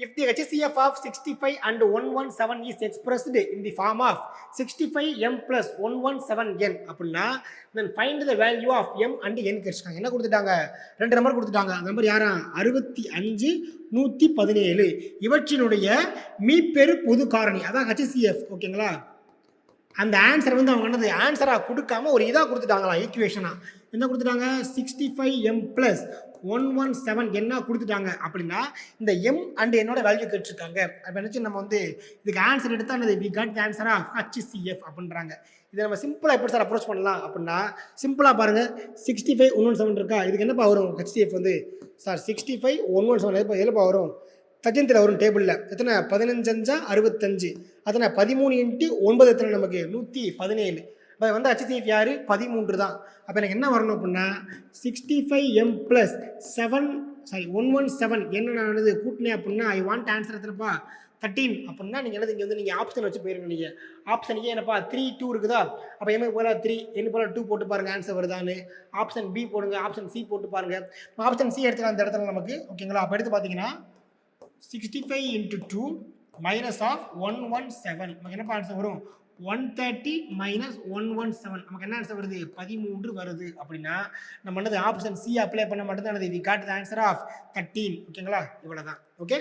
If the HCF of 65 and 117 is expressed in the form of 65m plus 117n அப்படின்னா then find the value of m and n கிடைச்சிட்டாங்க. என்ன கொடுத்துட்டாங்க? ரெண்டு number கொடுத்துட்டாங்க. அந்த number யாரா? 65 117. இவற்றினுடைய மீப்பெரு பொது காரணி அதான் HCF. ஓகேங்களா? அந்த ஆன்சர் வந்து அவங்க என்னது ஆன்சராக கொடுக்காம ஒரு இதாக கொடுத்துட்டாங்களா ஈக்குவேஷனாக. என்ன கொடுத்துட்டாங்க? 65m plus 117 என்ன கொடுத்துட்டாங்க அப்படின்னா இந்த m அண்ட் என்னோட வேல்யூ கேட்டிருக்காங்க. அப்போ நினச்சி நம்ம வந்து இதுக்கு ஆன்சர் எடுத்தால் என்னது we got the answer of HCF அப்படின்றாங்க. இதை நம்ம சிம்பிளாக எப்படி சார் அப்ரோச் பண்ணலாம் அப்படின்னா சிம்பிளாக பாருங்கள் 65 117 இருக்கா, இதுக்கு என்னப்பா வரும் HCF வந்து சார் 65 117 எதுப்பா வரும்? தஜந்தில் வரும் டேபிளில் எத்தனை 15 65 அத்தனை 13 × 9 எத்தனை நமக்கு 117. இப்போ வந்து HCF யார் 13 தான். அப்போ எனக்கு என்ன வரணும் அப்படின்னா 65m plus 117 என்னென்னது கூட்டினேன் அப்படின்னா ஐ வாண்ட் ஆன்சர் எத்தனைப்பா 13 அப்படின்னா நீங்கள் என்னது இங்கே வந்து நீங்கள் ஆப்ஷன் வச்சு போயிருங்க. நீங்கள் ஆப்ஷனுக்கே என்னப்பா 3 2 இருக்குதா, அப்போ எம்க்கு போல 3 என்ன போல 2 போட்டு பாருங்கள் ஆன்சர் வருதான்னு. ஆப்ஷன் பி போடுங்க, ஆப்ஷன் சி போட்டு பாருங்கள். ஆப்ஷன் சி எடுத்துக்கலாம் அந்த இடத்துல நமக்கு. ஓகேங்களா? அப்போ எடுத்து பார்த்தீங்கன்னா 65 × 2 minus of 117 நமக்கு என்ன ஆன்சர் வரும்? 130 minus 117 நமக்கு என்ன ஆன்சர் வருது? 13 வருது. அப்படின்னா நம்ம என்னது ஆப்ஷன் சி அப்ளை பண்ண மட்டும்தான் we got the answer of 13. ஓகேங்களா? இவ்வளோதான். ஓகே.